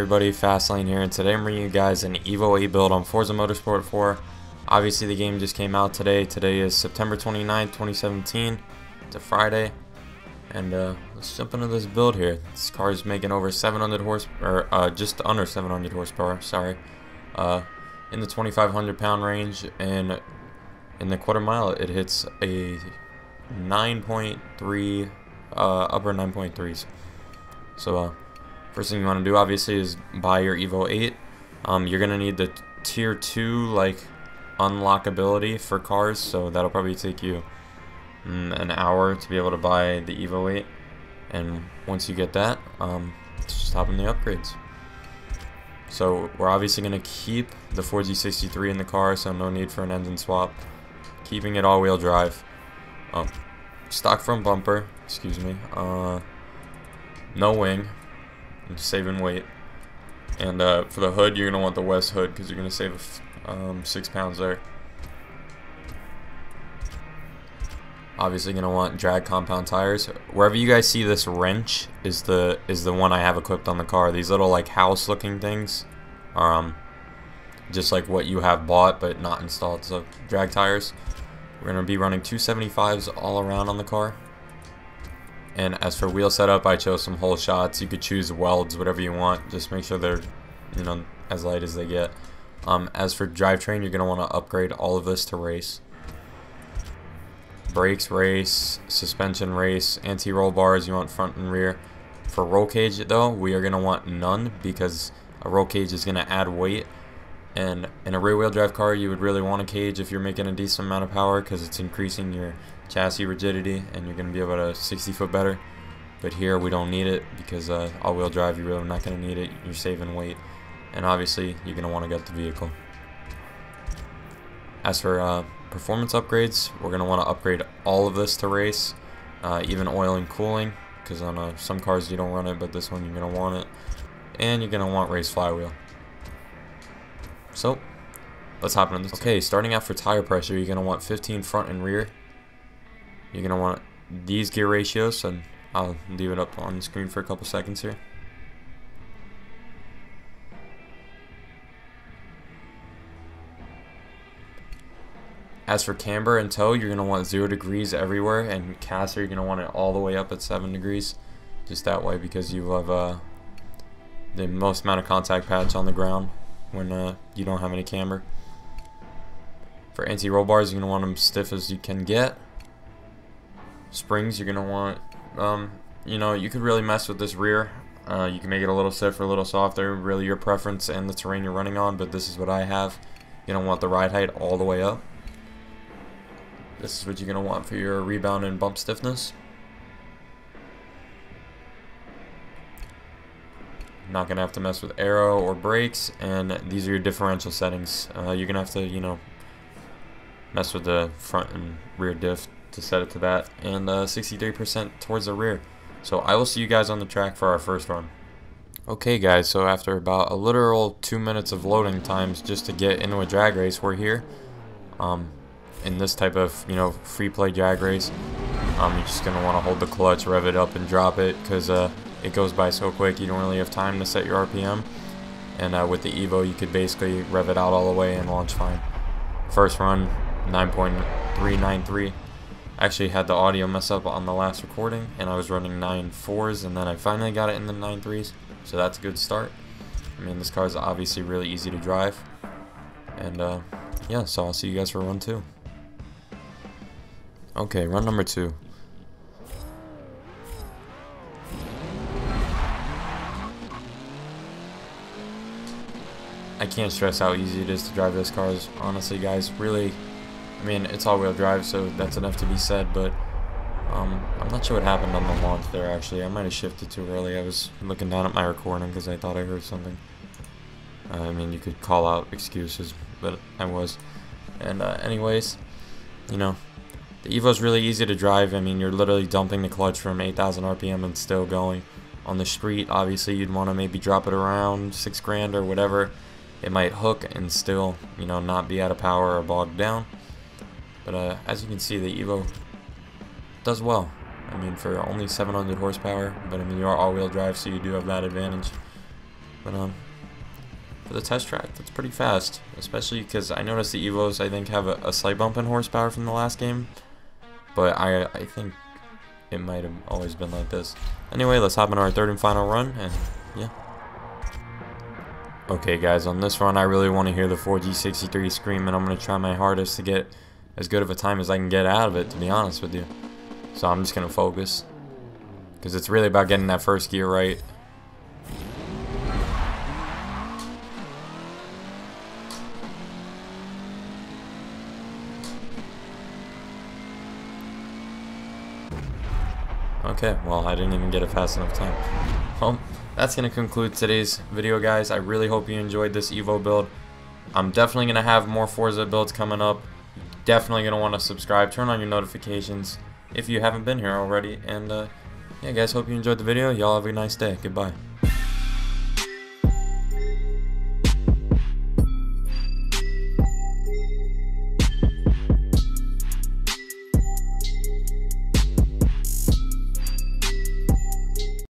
everybody, Fastlane here, and today I'm bringing you guys an EVO 8 build on Forza Motorsport 4. Obviously the game just came out today. Today is September 29th, 2017. It's a Friday. And let's jump into this build here. This car is making over 700 horsepower, or just under 700 horsepower, sorry. In the 2,500 pound range, and in the quarter mile it hits a 9.3, upper 9.3s. So first thing you want to do obviously is buy your EVO 8. You're gonna need the tier 2 like unlockability for cars, so that'll probably take you an hour to be able to buy the EVO 8. And once you get that, just hop in the upgrades. So we're obviously gonna keep the 4G63 in the car, so no need for an engine swap. Keeping it all-wheel drive. Stock front bumper, excuse me. No wing, I'm just saving weight. And for the hood, you're gonna want the West hood because you're gonna save 6 pounds there. Obviously, gonna want drag compound tires. Wherever you guys see this wrench is the one I have equipped on the car. These little like house-looking things are just like what you have bought but not installed. So drag tires. We're gonna be running 275s all around on the car. And as for wheel setup, I chose some whole shots. You could choose welds, whatever you want. Just make sure they're, you know, as light as they get. As for drivetrain, you're gonna want to upgrade all of this to race. Brakes, race. Suspension, race. Anti-roll bars, you want front and rear. For roll cage, though, we are gonna want none because a roll cage is gonna add weight. And in a rear-wheel drive car, you would really want a cage if you're making a decent amount of power because it's increasing your chassis rigidity and you're going to be able to 60 foot better. But here we don't need it because all-wheel drive, you're really not going to need it. You're saving weight. And obviously, you're going to want to get the vehicle. As for performance upgrades, we're going to want to upgrade all of this to race, even oil and cooling, because on some cars you don't run it, but this one you're going to want it. And you're going to want race flywheel. So, let's hop into this. Okay, starting out for tire pressure, you're going to want 15 front and rear. You're going to want these gear ratios, and I'll leave it up on the screen for a couple seconds here. As for camber and tow, you're going to want 0 degrees everywhere, and caster, you're going to want it all the way up at 7 degrees. Just that way, because you have the most amount of contact pads on the ground when you don't have any camber. For anti-roll bars, you're going to want them stiff as you can get. Springs, you're going to want, you know, you could really mess with this rear. You can make it a little stiff or a little softer, really your preference and the terrain you're running on, but this is what I have. You're going to want the ride height all the way up. This is what you're going to want for your rebound and bump stiffness. Not gonna have to mess with aero or brakes, and these are your differential settings. You're gonna have to, you know, mess with the front and rear diff to set it to that, and 63% towards the rear. So I will see you guys on the track for our first run. Okay guys, so after about a literal 2 minutes of loading times just to get into a drag race, we're here. In this type of, you know, free play drag race, you're just gonna want to hold the clutch, rev it up, and drop it because it goes by so quick you don't really have time to set your RPM. And with the EVO you could basically rev it out all the way and launch fine. First run 9.393. Actually had the audio mess up on the last recording and I was running 9.4s, and then I finally got it in the 9.3s, so that's a good start. I mean, this car is obviously really easy to drive, and yeah, so I'll see you guys for run 2. Okay, run number 2. I can't stress how easy it is to drive this car. Honestly, guys, really, I mean, it's all-wheel drive, so that's enough to be said, but I'm not sure what happened on the launch there, actually. I might have shifted too early. I was looking down at my recording because I thought I heard something. I mean, you could call out excuses, but I was. And anyways, you know, the EVO is really easy to drive. I mean, you're literally dumping the clutch from 8,000 RPM and still going. On the street, obviously, you'd want to maybe drop it around 6 grand or whatever. It might hook and still, you know, not be out of power or bogged down. But as you can see, the EVO does well. I mean, for only 700 horsepower, but I mean, you are all-wheel drive, so you do have that advantage. But for the test track, that's pretty fast, especially because I noticed the EVOs I think have a slight bump in horsepower from the last game, but I think it might have always been like this. Anyway, let's hop into our third and final run, and yeah. Okay guys, on this run I really want to hear the 4G63 scream, and I'm going to try my hardest to get as good of a time as I can get out of it, to be honest with you. So I'm just going to focus, because it's really about getting that first gear right. Okay, well, I didn't even get it fast enough time. Well, that's going to conclude today's video, guys. I really hope you enjoyed this EVO build. I'm definitely going to have more Forza builds coming up. Definitely going to want to subscribe, turn on your notifications if you haven't been here already. And, yeah, guys, hope you enjoyed the video. Y'all have a nice day. Goodbye.